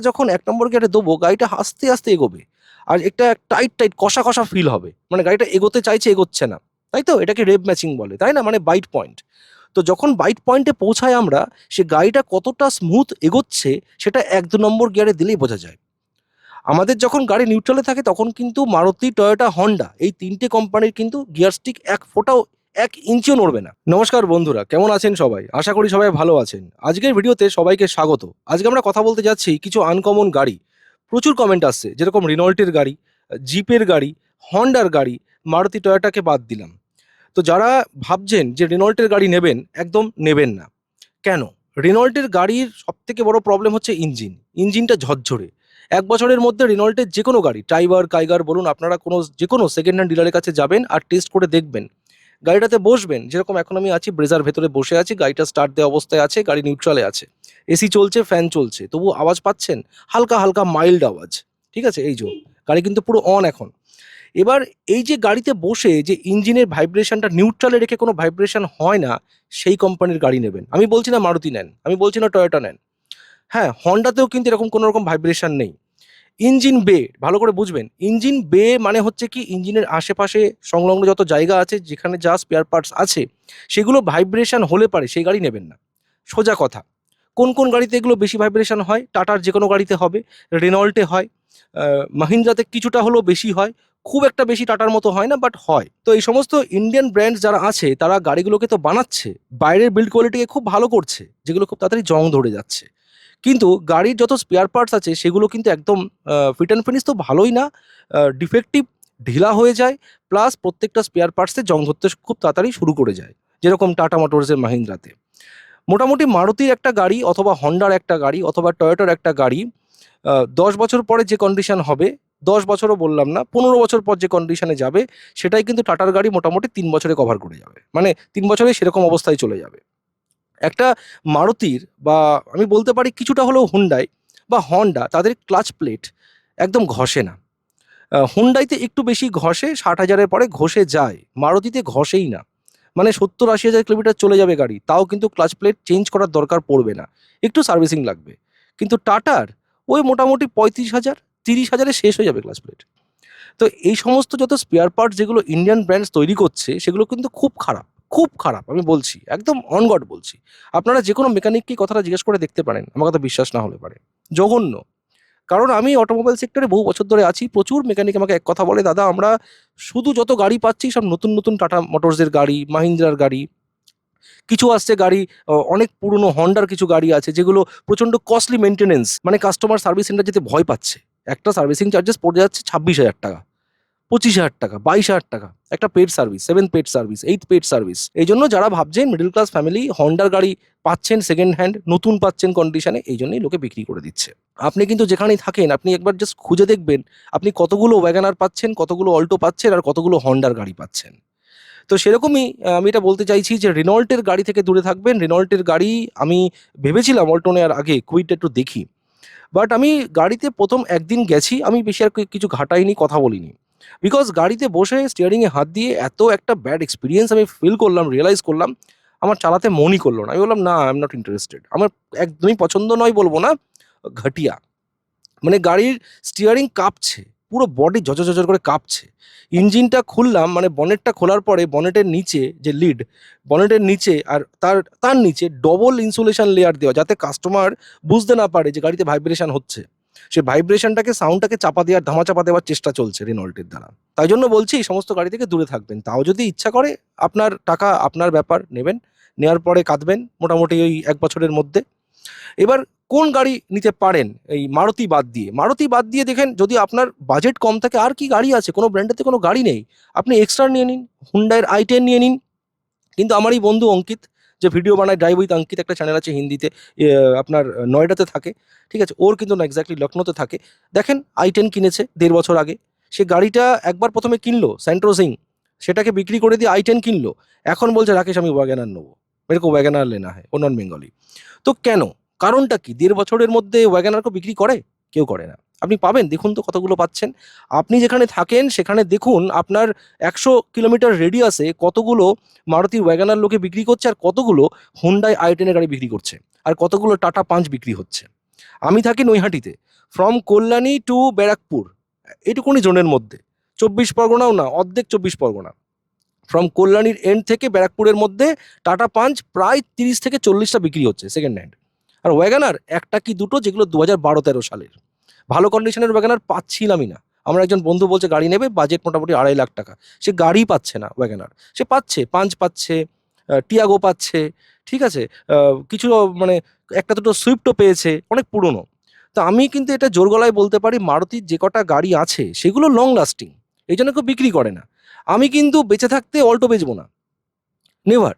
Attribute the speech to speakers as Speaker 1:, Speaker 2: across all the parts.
Speaker 1: যখন ১ নম্বর গিয়ারে দেবো, গাড়িটা আস্তে, আস্তে এগোবে। আর একটা টাইট, টাইট কষা, কষা ফিল হবে। মানে গাড়িটা এগোতে চাইছে, এগোচ্ছে না। তাই তো? এটাকে রেভ ম্যাচিং বলে, তাই না? মানে বাইট পয়েন্ট। তো যখন বাইট পয়েন্টে পৌঁছাই আমরা, সে গাড়িটা কতটা স্মুথ এগোচ্ছে সেটা ১-২ নম্বর গিয়ারে দিলেই বোঝা যায়। আমাদের যখন গাড়ি নিউট্রালে থাকে তখন কিন্তু মারুতি, টয়োটা, হন্ডা এই ৩ টে কোম্পানির কিন্তু গিয়ার স্টিক ১ ফোঁটাও ১ ইঞ্চিও নড়বে না। নমস্কার বন্ধুরা, কেমন আছেন সবাই? আশা করি সবাই ভালো আছেন। আজকের ভিডিওতে সবাইকে স্বাগত। আজকে আমরা কথা বলতে যাচ্ছি কিছু আনকমন গাড়ি। প্রচুর কমেন্ট আসছে, যেরকম রিনল্টের গাড়ি, জিপের গাড়ি, হন্ডার গাড়ি, মারুতি, টয়োটাকে বাদ দিলাম। তো যারা ভাবছেন যে রেনল্টের গাড়ি নেবেন, একদম নেবেন না। কেন? রেনল্টের গাড়ির সবথেকে বড় প্রবলেম হচ্ছে ইঞ্জিন। ইঞ্জিনটা ঝরঝরে। ১ বছরের মধ্যে রেনল্টের যেকোনো গাড়ি, টাইগার, কাইগার বলুন, আপনারা যেকোনো সেকেন্ড হ্যান্ড ডিলারের কাছে যাবেন আর টেস্ট করে দেখবেন। গাড়িটাতে বসবেন, যেরকম এখন আমি আছি, ব্রেজার ভেতরে বসে আছি, গাড়িটা স্টার্ট দেওয়া অবস্থায় আছে, গাড়ি নিউট্রালে আছে। এসি চলছে, ফ্যান চলছে, তবু আওয়াজ পাচ্ছেন? হালকা, হালকা মাইল্ড আওয়াজ। ঠিক আছে? এই যো গাড়ি কিন্তু পুরো অন এখন। এবার এই যে গাড়িতে বসে যে ইঞ্জিনের ভাইব্রেশনটা নিউট্রালে রেখে কোনো ভাইব্রেশন হয় না, সেই কোম্পানির গাড়ি নেবেন। আমি বলছি না মারুতি নেন, আমি বলছি না টয়োটা নেন। হ্যাঁ, হন্ডাতেও কিন্তু এরকম কোনো রকম ভাইব্রেশন নেই। ইঞ্জিন বে ভালো করে বুঝবেন। ইঞ্জিন বে মানে হচ্ছে কি, ইঞ্জিনের আশেপাশে সংলগ্ন যত জায়গা আছে, যেখানে যা স্পেয়ার পার্টস আছে, সেগুলো ভাইব্রেশন হলে পারে সেই গাড়ি নেবেন না। সোজা কথা। কোন, কোন গাড়িতে এগুলো বেশি ভাইব্রেশন হয়? টাটার যেকোনো গাড়িতে হবে, রেনল্টে হয়, মাহিন্দ্রাতে কিছুটা হলেও বেশি হয়। খুব একটা বেশি টাটার মতো হয় না, বাট হয়। তো এই সমস্ত ইন্ডিয়ান ব্র্যান্ডস যারা আছে, তারা গাড়িগুলোকে তো বানাচ্ছে, বাইরের বিল্ড কোয়ালিটিকে খুব ভালো করছে, যেগুলো খুব তাড়াতাড়ি জং ধরে যাচ্ছে। কিন্তু গাড়ির যত স্পেয়ার পার্টস আছে সেগুলো কিন্তু একদম ফিট অ্যান্ড ফিনিশ তো ভালোই না, ডিফেক্টিভ, ঢিলা হয়ে যায়। প্লাস প্রত্যেকটা স্পেয়ার পার্টসে জং ধরতে খুব তাড়াতাড়ি শুরু করে যায়, যেরকম টাটা মোটরসের মাহিন্দ্রাতে। মোটামুটি মারুতির একটা গাড়ি অথবা হন্ডার একটা গাড়ি অথবা টয়োটার একটা গাড়ি ১০ বছর পরে যে কন্ডিশন হবে, ১০ বছরও বললাম না, ১৫ বছর পর যে কন্ডিশনে যাবে, সেটাই কিন্তু টাটার গাড়ি মোটামুটি ৩ বছরে কভার করে যাবে। মানে ৩ বছরে সেরকম অবস্থায় চলে যাবে। একটা মারুতির, বা আমি বলতে পারি কিছুটা হলেও হুন্ডাই বা হন্ডা, তাদের ক্লাচ প্লেট একদম ঘষে না। হুন্ডাইতে একটু বেশি ঘষে, ৬০,০০০ এর পরে ঘষে যায়। মারুতিতে ঘষেই না। মানে ৭০-৮০,০০০ কিলোমিটার চলে যাবে গাড়ি, তাও কিন্তু ক্লাচ প্লেট চেঞ্জ করার দরকার পড়বে না। একটু সার্ভিসিং লাগবে। কিন্তু টাটার ওই মোটামুটি ৩৫,০০০, ৩০,০০০ এ শেষ হয়ে যাবে ক্লাচ প্লেট। তো এই সমস্ত যত স্পেয়ার পার্টস যেগুলো ইন্ডিয়ান ব্র্যান্ডস তৈরি করছে, সেগুলো কিন্তু খুব খারাপ, খুব খারাপ। আমি বলছি, একদম অন গড বলছি। আপনারা যেকোনো মেকানিককে কথাটা জিজ্ঞেস করে দেখতে পারেন, আমার কথা বিশ্বাস না হলে পারে। জঘন্য। কারণ আমি অটোমোবাইল সেক্টরে বহু বছর ধরে আছি। প্রচুর মেকানিক আমাকে এক কথা বলে, "দাদা, আমরা শুধু যত গাড়ি পাচ্ছি সব নতুন, নতুন টাটা মোটরসের গাড়ি, মাহিন্দ্রার গাড়ি। কিছু আসছে গাড়ি, অনেক পুরনো হন্ডার কিছু গাড়ি আছে যেগুলো প্রচণ্ড কস্টলি মেইনটেন্যান্স। মানে কাস্টমার সার্ভিস সেন্টার যেতে ভয় পাচ্ছে। একটা সার্ভিসিং চার্জেস পড়ে যাচ্ছে ৳২৬,০০০, ৳২৫,০০০, ৳২২,০০০। একটা paid service, 7th paid service, 8th paid service. এইজন্য যারা ভাবছেন মিডল ক্লাস ফ্যামিলি হন্ডার গাড়ি পাচ্ছেন সেকেন্ড হ্যান্ড, নতুন পাচ্ছেন কন্ডিশনে, এইজন্যই লোকে বিক্রি করে দিচ্ছে। আপনি কিন্তু যেখানেই থাকেন, আপনি একবার জাস্ট খুঁজে দেখবেন, আপনি কতগুলো ওয়াগনার পাচ্ছেন, কতগুলো অল্টো পাচ্ছেন, আর কতগুলো হন্ডার গাড়ি পাচ্ছেন। তো সেরকমই আমি এটা বলতে চাইছি যে রেনল্টের গাড়ি থেকে দূরে থাকবেন। রেনল্টের গাড়ি আমি ভেবেছিলাম অল্টো নেওয়ার আগে কুইডটা একটু দেখি। বাট আমি গাড়িতে ১ম একদিন গেছি, আমি বেশি আর কিছু ঘাটাইনি, কথা বলিনি। বিকজ গাড়িতে বসে স্টিয়ারিংয়ে হাত দিয়ে এত একটা ব্যাড এক্সপেরিয়েন্স আমি ফিল করলাম, রিয়ালাইজ করলাম, আমার চালাতে মনই করলো না। আমি বললাম, "না, আই এম নট ইন্টারেস্টেড।" আমার একদমই পছন্দ নয় বলবো না, ঘটিয়া। মানে গাড়ির স্টিয়ারিং কাঁপছে, পুরো বডি ঝরঝর করে কাঁপছে। ইঞ্জিনটা খুললাম, মানে বনেটটা খোলার পরে বনেটের নিচে যে লিড, বনেটের নিচে আর তার তার নিচে ডবল ইনসুলেশন লেয়ার দেওয়া, যাতে কাস্টমার বুঝতে না পারে যে গাড়িতে ভাইব্রেশন হচ্ছে। সে ভাইব্রেশনটাকে, সাউন্ডটাকে চাপা দেওয়ার, ধামাচাপা দেওয়ার চেষ্টা চলছে রেনল্টের দ্বারা। তাই জন্য বলছি এই সমস্ত গাড়ি থেকে দূরে থাকবেন। তাও যদি ইচ্ছা করে, আপনার টাকা, আপনার ব্যাপার, নেবেন। নেওয়ার পরে কাঁদবেন মোটামুটি ওই ১ বছরের মধ্যে। এবার কোন গাড়ি নিতে পারেন এই মারুতি বাদ দিয়ে? মারুতি বাদ দিয়ে দেখেন, যদি আপনার বাজেট কম থাকে, আর কি গাড়ি আছে? কোনো ব্র্যান্ডেতে কোনো গাড়ি নেই। আপনি এক্সট্রা নিয়ে নিন, হুন্ডাইয়ের i10 নিয়ে নিন। কিন্তু আমার এই বন্ধু অঙ্কিত, যে ভিডিও বানায়, ড্রাইভ উইথ অঙ্কিত, একটা চ্যানেল আছে হিন্দিতে, আপনার নয়ডাতে থাকে। ঠিক আছে? ওর কিন্তু না, এক্স্যাক্টলি লখনৌতে থাকে। দেখেন, i10 কিনেছে ১.৫ বছর আগে। সে গাড়িটা একবার ১ম এ কিনলো স্যান্ট্রো, সেটাকে বিক্রি করে দিয়ে i10 কিনলো। এখন বলছে, "রাকেশ, আমি ওয়াগনার নেবো। মেরে কো ওয়াগনার লেনা হ্যায়।" ও নন বেঙ্গলি। তো কেন? কারণটা কি? ১.৫ বছরের মধ্যে ওয়াগনার কেউ বিক্রি করে? কেউ করে না। আপনি পাবেন, দেখুন তো কতগুলো পাচ্ছেন। আপনি যেখানে থাকেন সেখানে দেখুন, আপনার ১০০ কিলোমিটার রেডিয়াসে কতগুলো মারুতি ওয়াগনার লোকে বিক্রি করছে, আর কতগুলো হুন্ডাই i10 এর গাড়ি বিক্রি করছে, আর কতগুলো টাটা পাঞ্চ বিক্রি হচ্ছে। আমি থাকি নৈহাটিতে, ফ্রম কল্যাণী টু ব্যারাকপুর, এইটুকুনি জোনের মধ্যে, 24 পরগনাও না, অর্ধেক 24 পরগনা। ফ্রম কল্যাণীর এন্ড থেকে ব্যারাকপুরের মধ্যে টাটা পাঞ্চ প্রায় 30 থেকে 40টা বিক্রি হচ্ছে সেকেন্ড হ্যান্ড। আর ওয়াগানার একটা কি দুটো, যেগুলো 2012-13 সালের ভালো কন্ডিশনের ওয়াগানার পাচ্ছিলামই না। আমার একজন বন্ধু বলছে গাড়ি নেবে, বাজেট মোটামুটি 2.5 লাখ টাকা, সে গাড়ি পাচ্ছে না ওয়াগানার। সে পাচ্ছে পাঞ্চ পাচ্ছে, টিয়াগো পাচ্ছে, ঠিক আছে, কিছু মানে একটা দুটো সুইফটও পেয়েছে, অনেক পুরনো। তো আমি কিন্তু এটা জোর গলায় বলতে পারি, মারুতির যে কটা গাড়ি আছে সেগুলো লং লাস্টিং, এই জন্য কেউ বিক্রি করে না। আমি কিন্তু বেঁচে থাকতে অল্টো বেচবো না, নেভার।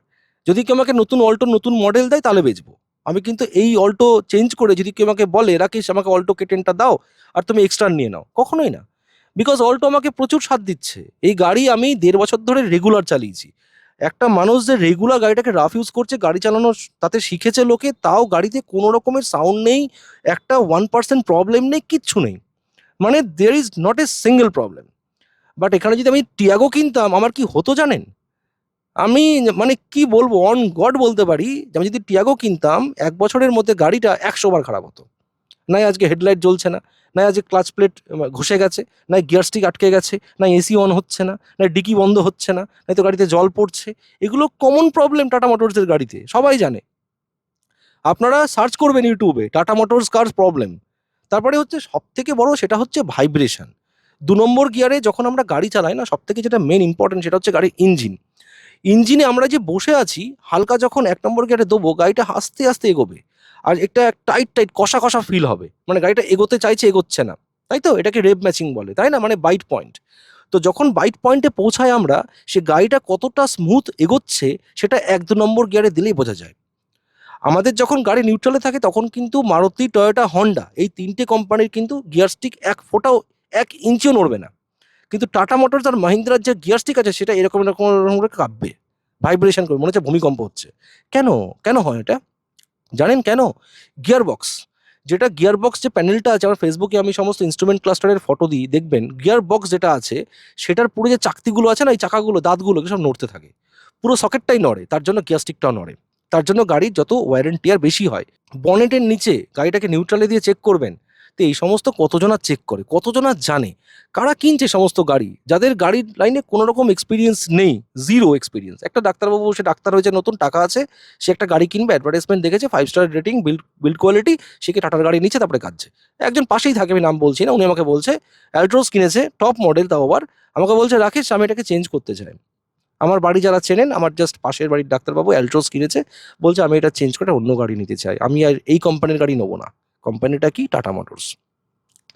Speaker 1: যদি কেউ আমাকে নতুন অল্টো নতুন মডেল দেয় তাহলে বেচবো। আমি কিন্তু এই অল্টো চেঞ্জ করে যদি কেউ আমাকে বলে রাকেশ আমাকে অল্টো কেটেনটা দাও আর তুমি এক্সট্রা নিয়ে নাও, কখনোই না। বিকজ অল্টো আমাকে প্রচুর স্বাদ দিচ্ছে। এই গাড়ি আমি 1.5 বছর ধরে রেগুলার চালিয়েছি। একটা মানুষ যে রেগুলার গাড়িটাকে রাফ ইউজ করছে, গাড়ি চালানো তাতে শিখেছে লোকে, তাও গাড়িতে কোনো রকমের সাউন্ড নেই, একটা 1% প্রবলেম নেই, কিচ্ছু নেই, মানে there is not a single problem. But এখানে যদি আমি টিয়াগো কিনতাম আমার কি হতো জানেন? আমি মানে কি বলবো, অন গড বলতে পারি যে আমি যদি টিয়াগো কিনতাম 1 বছরের মধ্যে গাড়িটা 100 বার খারাপ হতো। নাই আজকে হেডলাইট জ্বলছে না, নাই আজকে ক্লাচ প্লেট ঘষে গেছে, নাই গিয়ার স্টিক আটকে গেছে, নাই এসি অন হচ্ছে না, নাই ডিকি বন্ধ হচ্ছে না, নাই তো গাড়িতে জল পড়ছে। এগুলো কমন প্রবলেম টাটা মোটরসের গাড়িতে, সবাই জানে। আপনারা সার্চ করবেন ইউটিউবে টাটা মোটরস কার্স প্রবলেম। তারপরে হচ্ছে সব থেকে বড়, সেটা হচ্ছে ভাইব্রেশন। 2 নম্বর গিয়ারে যখন আমরা গাড়ি চালাই না, সব থেকে যেটা মেন ইম্পর্টেন্ট সেটা হচ্ছে গাড়ির ইঞ্জিন। ইঞ্জিনে আমরা যে বসে আছি, হালকা যখন 1 নম্বর গিয়ারে দেবো, গাড়িটা আস্তে আস্তে এগোবে। আর একটা টাইট টাইট কষা কষা ফিল হবে, মানে গাড়িটা এগোতে চাইছে এগোচ্ছে না। তাই তো, এটাকে রেভ ম্যাচিং বলে, তাই না, মানে বাইট পয়েন্ট। তো যখন বাইট পয়েন্টে পৌঁছায় আমরা, সে গাড়িটা কতটা স্মুথ এগোচ্ছে সেটা 1-2 নম্বর গিয়ারে দিলেই বোঝা যায়। আমাদের যখন গাড়ি নিউট্রালে থাকে তখন কিন্তু মারুতি, টয়োটা, হন্ডা, এই 3টে কোম্পানির কিন্তু গিয়ার স্টিক 1 ফোঁটাও 1 ইঞ্চিও নড়বে না। কিন্তু টাটা মোটরস আর মাহিন্দ্রার যে গিয়ার স্টিক আছে সেটা এরকম এরকম এরকম করে কাঁপবে, ভাইব্রেশন করবে, মনে হচ্ছে ভূমিকম্প হচ্ছে। কেন? কেন হয় এটা জানেন কেন? গিয়ার বক্স, যেটা গিয়ার বক্স যে প্যানেলটা আছে, আমার ফেসবুকে আমি সমস্ত ইনস্ট্রুমেন্ট ক্লাস্টারের ফটো দিই, দেখবেন গিয়ার বক্স যেটা আছে সেটার পুরো যে চাকতিগুলো আছে না, এই চাকাগুলো, দাঁতগুলো এগুলো সব নড়তে থাকে। পুরো সকেটটাই নড়ে, তার জন্য গিয়ার স্টিকটাও নড়ে। তার জন্য গাড়ির যত ওয়্যার এন্ড টিয়ার বেশি হয়। বনেটের নিচে গাড়িটাকে নিউট্রালে দিয়ে চেক করবেন, তো এই সমস্ত কতজনা চেক করে, কতজনা জানে, কারা কিনছে সমস্ত গাড়ি, যাদের গাড়ির লাইনে কোনো রকম এক্সপিরিয়েন্স নেই, জিরো এক্সপিরিয়েন্স। একটা ডাক্তারবাবু, সে ডাক্তার হয়েছে, নতুন টাকা আছে, সে একটা গাড়ি কিনবে, অ্যাডভার্টাইজমেন্ট দেখেছে, 5 স্টার রেটিং, বিল্ড কোয়ালিটি, সে কি টাটার গাড়ি নিচ্ছে, তারপরে কাঁদছে। একজন পাশেই থাকে, আমি নাম বলছি না, উনি আমাকে বলছে অ্যালট্রোস কিনেছে, টপ মডেল, তাও আবার আমাকে বলছে রাকেশ আমি এটাকে চেঞ্জ করতে চাই। আমার বাড়ি যারা চেনেন, আমার জাস্ট পাশের বাড়ির ডাক্তারবাবু অ্যালট্রোস কিনেছে, বলছে আমি এটা চেঞ্জ করে অন্য গাড়ি নিতে চাই, আমি আর এই কোম্পানির গাড়ি নেবো না। কোম্পানিটা কি? Tata motors.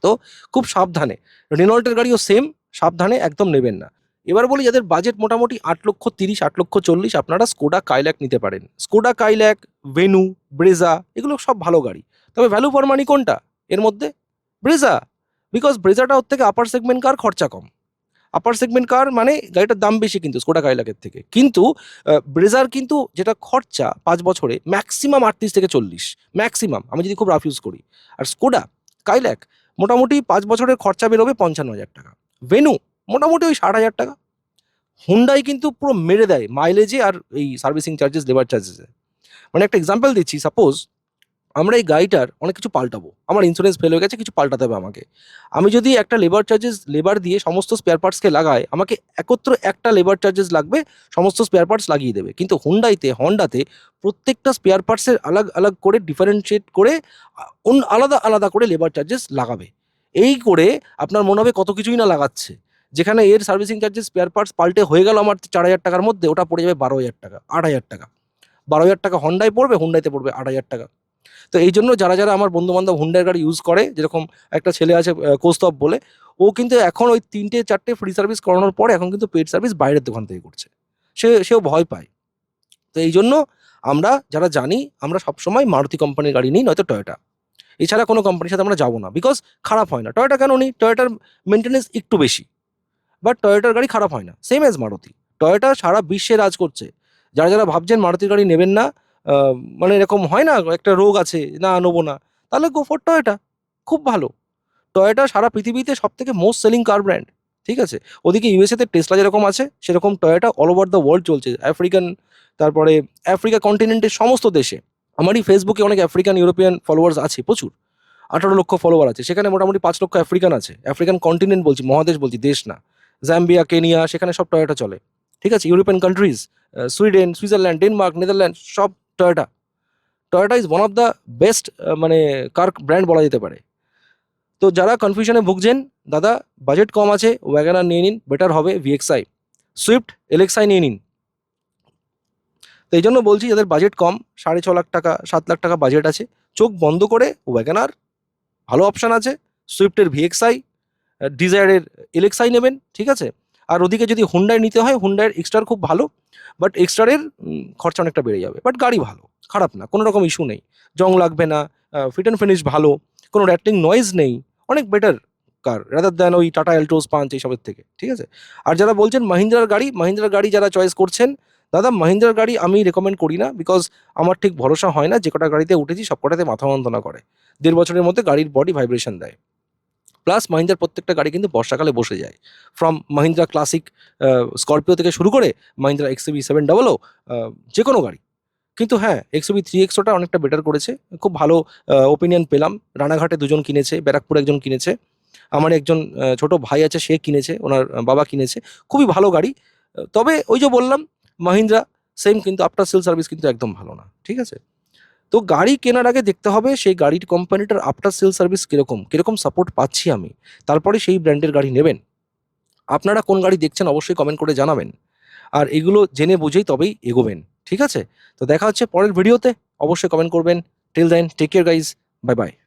Speaker 1: তো খুব সাবধানে, রেনল্টের গাড়িও সেম, সাবধানে একদম নেবেন না। এবার বলি, যাদের বাজেট মোটামুটি 8,30,000, 8,40,000, আপনারা স্কোডা কাইল্যাক নিতে পারেন। স্কোডা কাইল্যাক, ভেনু, ব্রেজা, এগুলো সব ভালো গাড়ি। তবে ভ্যালু ফর মানি কোনটা এর মধ্যে? ব্রেজা। বিকজ ব্রেজাটা ওর থেকে আপার সেগমেন্ট কার, খরচা কম। আপার সেগমেন্ট কার মানে গাড়িটার দাম বেশি কিন্তু স্কোডা কাইলাকের থেকে, কিন্তু ব্রেজার কিন্তু যেটা খরচা 5 বছরে ম্যাক্সিমাম 38 থেকে 40, ম্যাক্সিমাম, আমি যদি খুব রাফ ইউজ করি। আর স্কোডা কাইল্যাক মোটামুটি 5 বছরের খরচা বেরোবে 55,000 টাকা। ভেনু মোটামুটি ওই 60,000 টাকা। হুন্ডাই কিন্তু পুরো মেরে দেয় মাইলেজে আর এই সার্ভিসিং চার্জেস, লেবার চার্জেসে। মানে একটা এক্সাম্পল দিচ্ছি, সাপোজ আমরা এই গাড়িটার অনেক কিছু পাল্টাবো, আমার ইন্স্যুরেন্স ফেল হয়ে গেছে, কিছু পাল্টাতে হবে আমাকে। আমি যদি একটা লেবার চার্জেস, লেবার দিয়ে সমস্ত স্পেয়ার পার্টসকে লাগাই, আমাকে একত্র একটা লেবার চার্জেস লাগবে, সমস্ত স্পেয়ার পার্টস লাগিয়ে দেবে। কিন্তু হন্ডাতে প্রত্যেকটা স্পেয়ার পার্টসের আলাদা আলাদা করে ডিফারেন্সিয়েট করে আলাদা আলাদা করে লেবার চার্জেস লাগাবে। এই করে আপনার মনে হবে কত কিছুই না লাগাচ্ছে, যেখানে এর সার্ভিসিং চার্জেস স্পেয়ার পার্টস পাল্টে হয়ে গেল আমার 4,000 টাকার মধ্যে, ওটা পড়ে যাবে 12,000 টাকা, 8,000 টাকা। 12,000 টাকা হন্ডায় পড়বে, হুন্ডাইতে পড়বে 8,000 টাকা। তো এই জন্য যারা যারা আমার বন্ধু বান্ধব হুন্ডার গাড়ি ইউজ করে, যেরকম একটা ছেলে আছে কৌস্তব বলে, ও কিন্তু এখন ওই 3-4টে ফ্রি সার্ভিস করানোর পরে এখন কিন্তু পেড সার্ভিস বাইরের দোকান থেকে করছে। সেও ভয় পায়। তো এই জন্য আমরা যারা জানি, আমরা সবসময় মারুতি কোম্পানির গাড়ি নিই, নয়তো টয়োটা। এছাড়া কোনো কোম্পানির সাথে আমরা যাবো না, বিকজ খারাপ হয় না। টয়োটা কেন নিই? টয়োটার মেনটেন্যান্স একটু বেশি, বাট টয়োটার গাড়ি খারাপ হয় না, সেম অ্যাজ মারুতি। টয়োটা সারা বিশ্বে রাজ করছে। যারা যারা ভাবছেন মারুতির গাড়ি নেবেন না, মানে এরকম হয় না, একটা রোগ আছে, না নেবো না, তাহলে গো ফর টয়োটা, খুব ভালো। টয়োটা সারা পৃথিবীতে সব থেকে মোস্ট সেলিং কার ব্র্যান্ড, ঠিক আছে। ওদিকে ইউএসএতে টেসলা যেরকম আছে, সেরকম Toyota all over the world চলছে, আফ্রিকান, তারপরে আফ্রিকা কন্টিনেন্টের সমস্ত দেশে। আমারই ফেসবুকে অনেক আফ্রিকান ইউরোপিয়ান ফলোয়ার্স আছে প্রচুর। 18 লক্ষ ফলোয়ার আছে, সেখানে মোটামুটি 5 লক্ষ আফ্রিকান আছে। আফ্রিকান কন্টিনেন্ট বলছি, মহাদেশ বলছি, দেশ না। জাম্বিয়া, কেনিয়া, সেখানে সব টয়োটা চলে। ঠিক আছে, European countries, Sweden, Switzerland, Denmark, Netherland, সব Toyota. Toyota is one of the best মানে কার ব্র্যান্ড বলা যেতে পারে। তো যারা কনফিউশনে ভুগছেন, দাদা বাজেট কম আছে, ওয়াগনার নিয়ে নিন, বেটার হবে ভিএক্সআই। সুইফট, এলএক্সআই নিয়ে নিন। তো এই জন্য বলছি, যাদের বাজেট কম, 6.5 লাখ টাকা 7 লাখ টাকা বাজেট আছে, চোখ বন্ধ করে ওয়াগনার ভালো অপশান আছে, সুইফটের ভিএক্সআই, ডিজায়ারের এলএক্সআই নেবেন। ঠিক আছে, আর ওদিকে যদি হুন্ডাই নিতে হয়, হুন্ডাইয়ের এক্সটার খুব ভালো, বাট এক্সটারের খরচা অনেকটা বেড়ে যাবে। বাট গাড়ি ভালো, খারাপ না, কোনো রকম ইস্যু নেই, জং লাগবে না, ফিট অ্যান্ড ফিনিশ ভালো, কোনো র্যাটলিং নয়েজ নেই, অনেক বেটার কার রাদার দ্যান ওই টাটা এলটোস পাঞ্চ এইসবের থেকে। ঠিক আছে, আর যারা বলছেন মাহিন্দ্রার গাড়ি যারা চয়েস করছেন, দাদা মাহিন্দ্রার গাড়ি আমি রেকমেন্ড করি না, বিকজ আমার ঠিক ভরসা হয় না। যে কটা গাড়িতে উঠেছি সব কটাতে মাথা যন্ত্রণা করে, 1.5 বছরের মধ্যে গাড়ির বডি ভাইব্রেশন দেয়। প্লাস মাহিন্দ্রার প্রত্যেকটা গাড়ি কিন্তু বর্ষাকালে বসে যায়, ফ্রম মাহিন্দ্রা ক্লাসিক স্করপিও থেকে শুরু করে মাহিন্দ্রা XUV700, যে কোনো গাড়ি। কিন্তু হ্যাঁ, XUV3XOটা অনেকটা বেটার করেছে, খুব ভালো ওপিনিয়ন পেলাম। রানাঘাটে 2জন কিনেছে, ব্যারাকপুরে 1জন কিনেছে, আমার একজন ছোট ভাই আছে, সে কিনেছে, ওনার বাবা কিনেছে, খুবই ভালো গাড়ি। তবে ওই যে বললাম, মাহিন্দ্রা সেম, কিন্তু আফটার সেল সার্ভিস কিন্তু একদম ভালো না। ঠিক আছে, তো গাড়ি কেনার আগে দেখতে হবে সেই গাড়ির কোম্পানিটার আফটার সেল সার্ভিস কিরকম, কিরকম সাপোর্ট পাচ্ছি আমি, তারপরে সেই ব্র্যান্ডের গাড়ি নেবেন। আপনারা কোন গাড়ি দেখছেন অবশ্যই কমেন্ট করে জানাবেন, আর এগুলো জেনে বুঝেই তবেই এগোবেন। ঠিক আছে, তো দেখা হচ্ছে পরের ভিডিওতে, অবশ্যই কমেন্ট করবেন। Till then, take care guys, bye by.